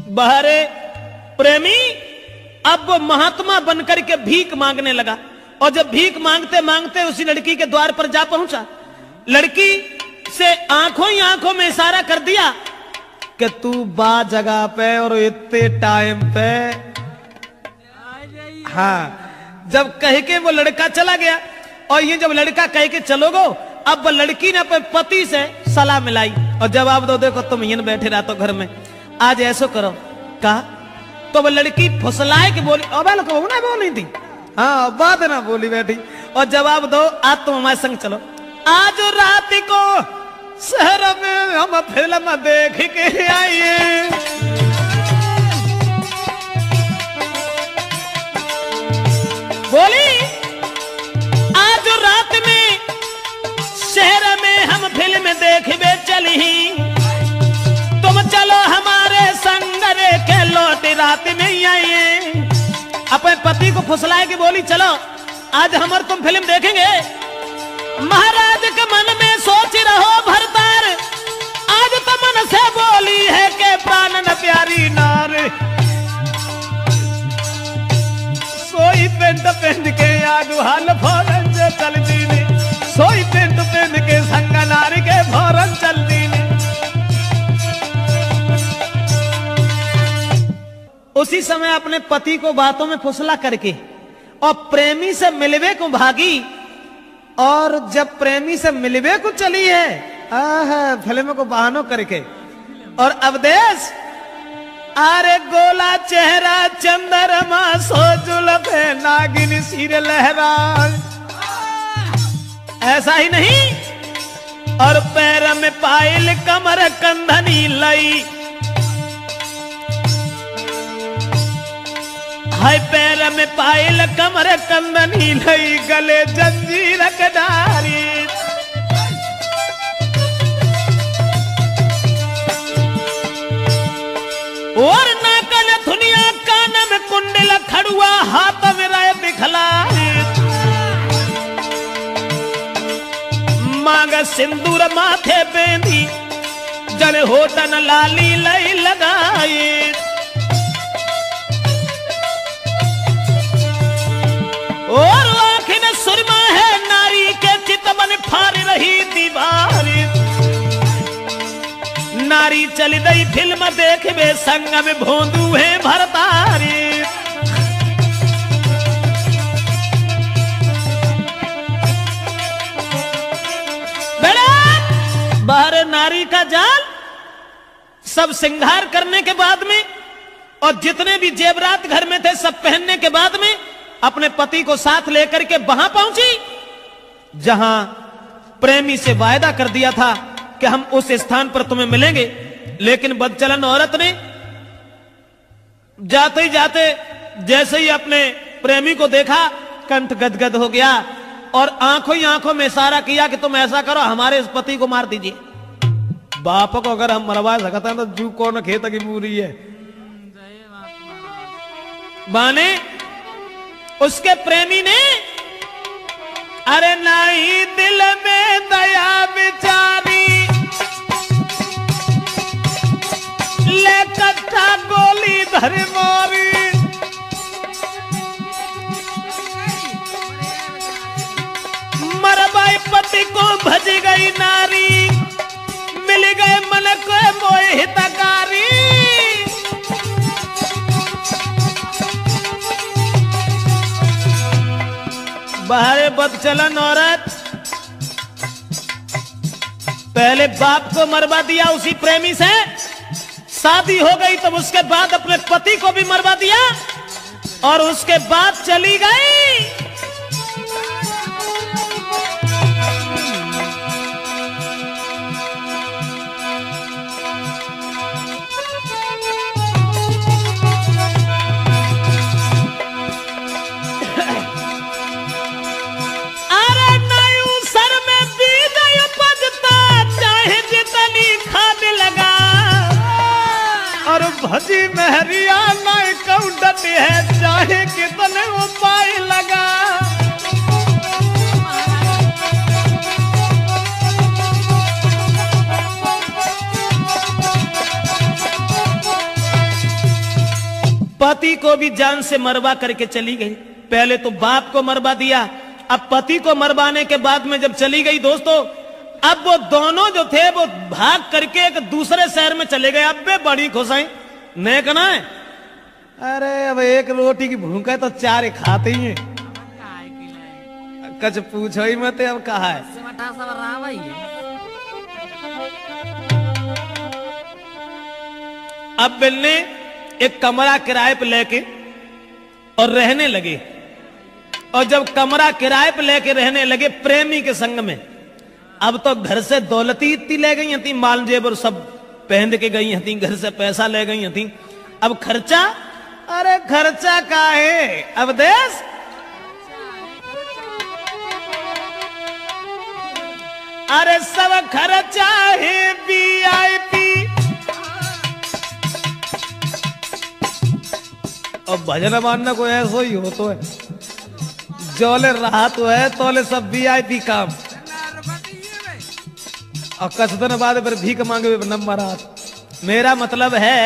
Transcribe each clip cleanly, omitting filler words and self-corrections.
बहरे प्रेमी अब वो महात्मा बनकर के भीख मांगने लगा, और जब भीख मांगते मांगते उसी लड़की के द्वार पर जा पहुंचा, लड़की से आंखों ही आंखों में इशारा कर दिया कि तू बा जगह पे और इतने टाइम पे। हाँ, जब कह के वो लड़का चला गया, और ये जब लड़का कह के चलोगो, अब वो लड़की ने अपने पति से सलाह मिलाई और जवाब दो, देखो तुम यहीं बैठे रहते घर में, आज ऐसो करो। कहा तो वो लड़की फुसलाए कि बोली, अबे लोग ना बोली थी, हाँ बात ना बोली बैठी, और जवाब दो, आज तुम हमारे संग चलो। आज रात को शहर में हम फिल्म देख के आइए। बोली आज रात में शहर में हम फिल्म देखबे चली, तुम चलो हमारे संग रे के लौट रात में ही आइए। अपने पति को फुसलाए कि बोली चलो आज हमारे तुम फिल्म देखेंगे। महाराज के मन में सोच रहो भरतार, आज तो मन से बोली है कि प्राण न प्यारी नार। सोई पेंट पेंट के आग हाल फौरन से चल दीने, सोई पेंट पेंट के संग नारी के फौरन चल दीने। उसी समय अपने पति को बातों में फुसला करके और प्रेमी से मिलवे को भागी, और जब प्रेमी से मिलवे को चली है फिल्म को बहानों करके, और अवदेश अरे गोला चेहरा चंद्रमा सो जुल्फे नागिन सिर लहरा। ऐसा ही नहीं, और पैर में पायल कमर कंधनी लई, हाय पैर में पायल कमर कंदनी लई, गले जंजीर कडारी। और नाकन धुनिया कान में कुंडल खड़ुआ, हाथ में राय बिखलाई, मांग सिंदूर माथे बेंदी, जल होटन लाली लई लगाई। और आखिर सुरमा है नारी के चितवन फाड़ रही दीवारी, नारी चल गई फिल्म देखबे संग में भोंदू है भरतारी। बाहर नारी का जाल सब श्रृंगार करने के बाद में, और जितने भी जेवरात घर में थे सब पहनने के बाद में अपने पति को साथ लेकर के वहां पहुंची जहां प्रेमी से वायदा कर दिया था कि हम उस स्थान पर तुम्हें मिलेंगे। लेकिन बदचलन औरत ने जाते ही जाते जैसे ही अपने प्रेमी को देखा, कंठ गदगद हो गया, और आंखों ही आंखों में इशारा किया कि तुम ऐसा करो, हमारे इस पति को मार दीजिए। बाप को अगर हम मरवा सकते हैं तो जू कौन खेत की पूरी है। बाने उसके प्रेमी ने अरे नहीं दिल में दया बिचारी, ले कट्ठा गोली धर मारी। मरबाई पति को भज गई नारी, मिल गए मन को मोह हितकारी। बाहर बदचलन औरत पहले बाप को मरवा दिया उसी प्रेमी से, शादी हो गई तब उसके बाद अपने पति को भी मरवा दिया, और उसके बाद चली गई। भजी महरिया नाय कौडत है, चाहे कितने उपाय लगा। पति को भी जान से मरवा करके चली गई। पहले तो बाप को मरवा दिया, अब पति को मरवाने के बाद में जब चली गई दोस्तों, अब वो दोनों जो थे वो भाग करके एक दूसरे शहर में चले गए। अब वे बड़ी खुश हैं, नहीं कहना है अरे अब एक रोटी की भूख है तो चार खाते ही हैं, कुछ पूछो ही मत। अब कहा है अब बिल ने एक कमरा किराए पे लेके और रहने लगे। और जब कमरा किराए पे लेके रहने लगे प्रेमी के संग में, अब तो घर से दौलती इतनी ले गई थी, माल जेबर सब पहन के गई थी, घर से पैसा ले गई थी। अब खर्चा, अरे खर्चा का है अब देश, अरे सब खर्चा है VIP। और भजन मानना कोई ऐसा ही हो तो है, जोले रहा तो है तोले सब VIP काम। और कुछ दिन बाद फिर भीख मांगे नंबर हाथ। मेरा मतलब है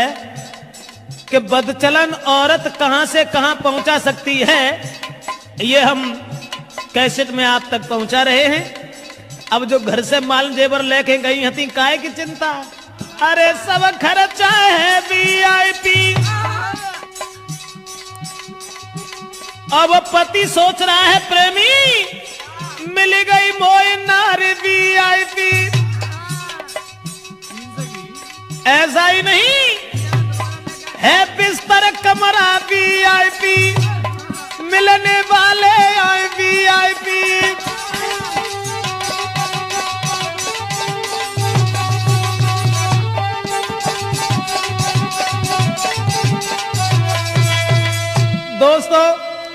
कि बदचलन औरत कहां से कहां पहुंचा सकती है, ये हम कैसेट में आप तक पहुंचा रहे हैं। अब जो घर से माल जेवर लेके गई हती, काहे की चिंता, अरे सब खर्चा है VIP। अब पति सोच रहा है प्रेमी मिल गई मोई नारी VIP। ऐसा ही नहीं है, बिस्तर कमरा VIP, मिलने वाले आए VIP। दोस्तों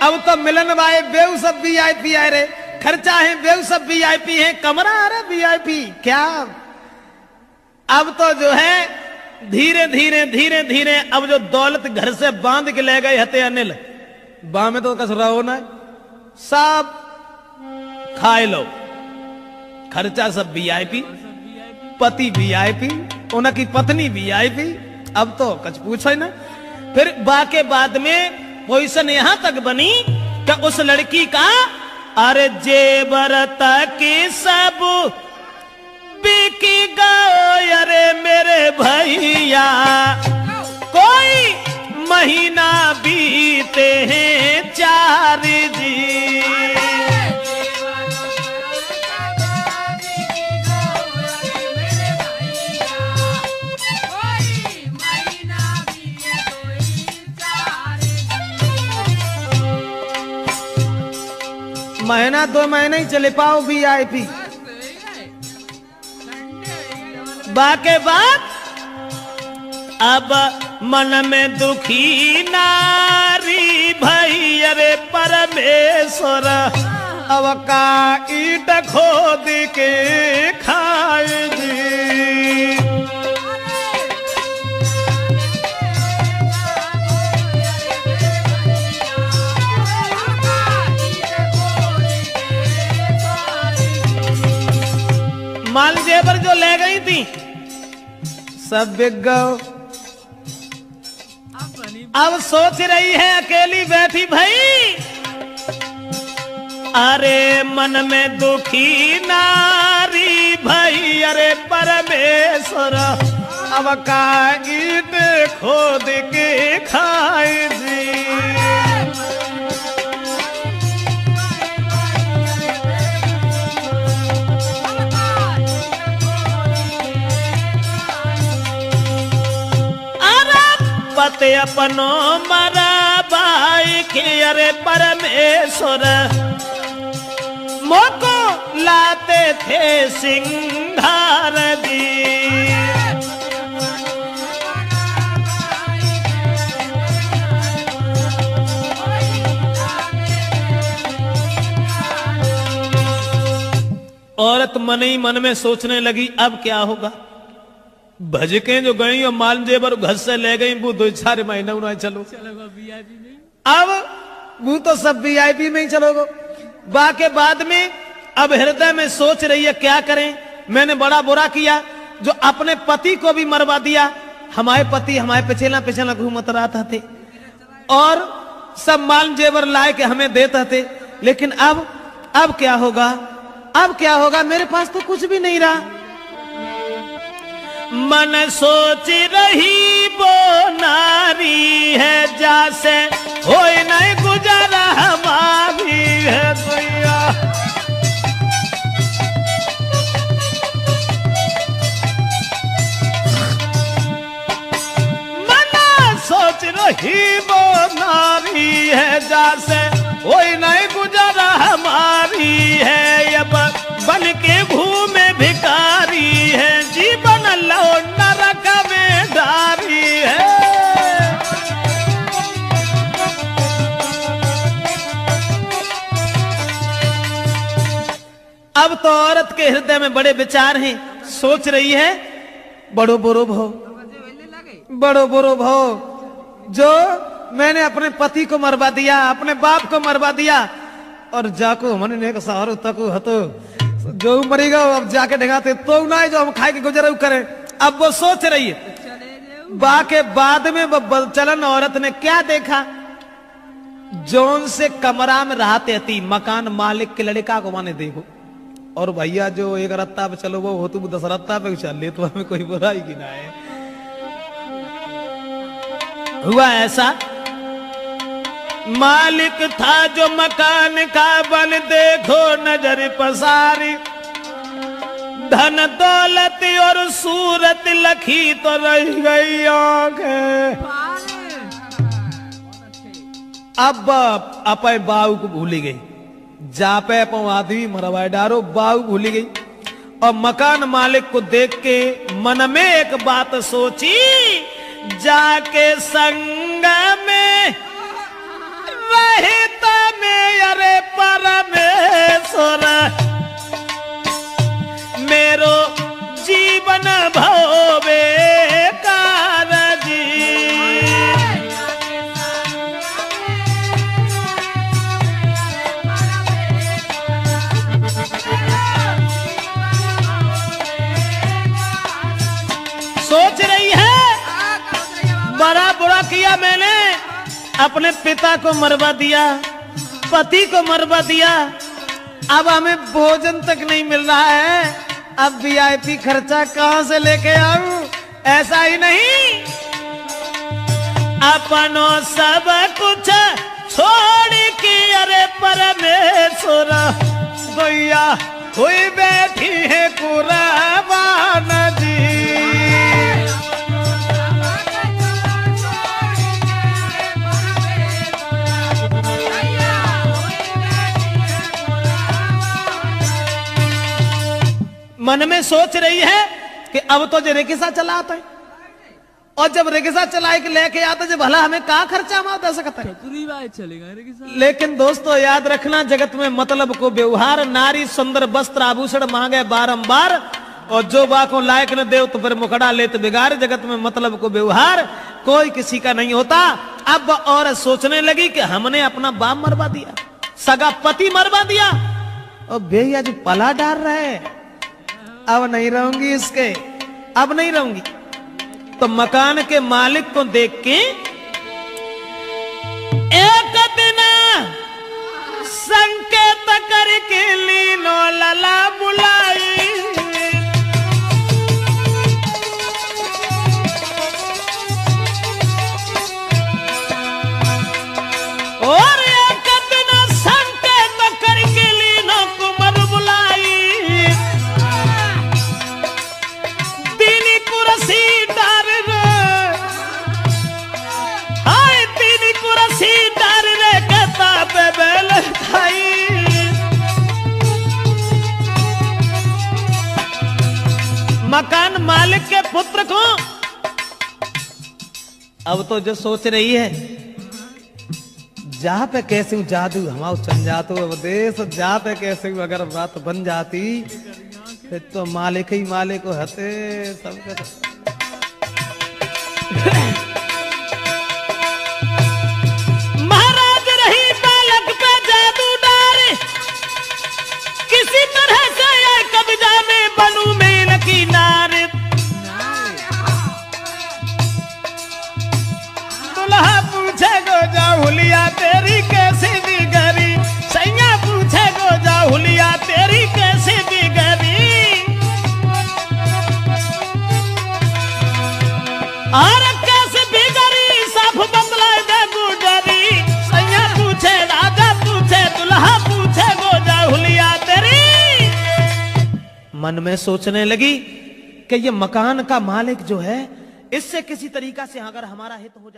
अब तो मिलन वाले बेव सब VIP आए रे, खर्चा है बेव सब VIP है, कमरा आ रहा VIP क्या। अब तो जो है धीरे धीरे धीरे धीरे अब जो दौलत घर से बांध के ले गए हते अनिल, बा में तो कस रहो ना, सब खाए लो, खर्चा सब VIP, पति VIP, उनकी पत्नी VIP। अब तो कुछ पूछो ना। फिर बा के बाद में पोजीशन यहां तक बनी कि उस लड़की का अरे जेवर तक सब बिकी गए, अरे मेरे भैया कोई महीना बीते हैं 4 जी। महीना 2 महीने ही चले पाओ VIP। बाके बाद अब मन में दुखी नारी भई, अरे परमेश्वर अब का ईट खोद के खाए जी। माल जेवर जो ले गई थी सब बिक गए। अब सोच रही है अकेली बैठी भाई, अरे मन में दुखी नारी भाई, अरे परमेश्वर अब का ईट खोद के खाए जी। पते अपनो मरा बाई के, अरे परमेश्वर मोको लाते थे सिंगार दी। औरत मन ही मन में सोचने लगी अब क्या होगा। भजके जो गई और माल जेवर घर से ले गई, वो 2-4 महीने उन्हें चलो VIP में। अब वो तो सब VIP में ही चलोगे। बाके बाद में अब हृदय में सोच रही है क्या करें, मैंने बड़ा बुरा किया जो अपने पति को भी मरवा दिया। हमारे पति हमारे पिछला घूमत रहा थे, और सब माल जेवर लाए के हमें देते थे। लेकिन अब क्या होगा, अब क्या होगा, मेरे पास तो कुछ भी नहीं रहा। मन सोच रही वो नारी है, जैसे हो नहीं गुजारा हमारी है दुनिया। मन सोच रही वो नारी है, जैसे हो नहीं गुजारा हमारी है। ये बन के घूमे भिखारी है, जीवन लो नरक में डारी है। अब तो औरत के हृदय में बड़े विचार हैं, सोच रही है बड़ो बुरो भो, बड़ो बुरो भो, जो मैंने अपने पति को मरवा दिया, अपने बाप को मरवा दिया, और जाको हमने ने सहारो तक हतो जो मरेगा अब जाके ढगाते तो ना जो हम खाए के गुजर करें। अब वो सोच रही है। बाके बाद में चलन औरत ने क्या देखा, जोन से कमरा में रहते थी मकान मालिक के लड़का को माने देखो, और भैया जो एक रत्ता पे चलो वो हो, तुम 10 रत्ता पे चल ले, तो हमें कोई बुराई की ना है। हुआ ऐसा, मालिक था जो मकान का, बन देखो नजर पसारी, धन दौलत और सूरत लखी तो रह गई आंखें। अब अपे बाऊ को भूली गई, जापे आदमी मरवाए डारो, बाऊ भूली गई। और मकान मालिक को देख के मन में एक बात सोची, जाके संग में रहता में अरे परमेश्वर, मेरो जीवन भवे कारजी। सोच रही है बड़ा बुरा किया मैंने, अपने पिता को मरवा दिया, पति को मरवा दिया, अब हमें भोजन तक नहीं मिल रहा है, अब वीआईपी खर्चा कहां से लेके आऊं? ऐसा ही नहीं, अपनों सब कुछ छोड़ के अरे परमेश्वर गोया कोई बैठी है कुर्बान जी। मन में सोच रही है कि अब तो जो रिक्शा चलाता है, और जब रिक्शा चला के लेके आता जब भला हमें कहाँ खर्चा मार दे सकता है, चलेगा। लेकिन दोस्तों याद रखना, जगत में मतलब को व्यवहार, नारी सुंदर वस्त्र आभूषण मांगे बारंबार, और जो बाको लायक न दे तो फिर मुखड़ा ले तो बिगाड़। जगत में मतलब को व्यवहार कोई किसी का नहीं होता। अब औरत सोचने लगी कि हमने अपना बाप मरवा दिया, सगा पति मरवा दिया, और भैया जो पला डाल रहे, अब नहीं रहूंगी इसके, अब नहीं रहूंगी। तो मकान के मालिक को देख के एक दिन संकेत करके लीनो लला बुलाई, और एक दिन संकेत करके लीनो कुमार बुलाई, तीनी कुर्सी डार रे, हाय तीनी कुर्सी डार रे कहता बेबेल खाई। मकान मालिक के पुत्र को अब तो जो सोच रही है, जहां पे कैसे हूं जादू हमारा चल जातो देश, जहां पे कैसे हूं अगर बात बन जाती फिर तो मालिक ही मालिक को हते सब। महाराज रही बालक पे जादू डारे, किसी तरह से ये कब्जा में बनू में की नारे, दुल्हा पूछे गो गोजा हुलिया तेरी कैसी बिगड़ी, सैया पूछे गोजा हुलिया तेरी कैसी बिगड़ी। अरे कैसी बिगड़ी सब बतला दे गुजरी, सैया पूछे राजा पूछे दुल्हा पूछे गोजा हुलिया तेरी। मन में सोचने लगी कि ये मकान का मालिक जो है इससे किसी तरीका से अगर हमारा हित हो जाए।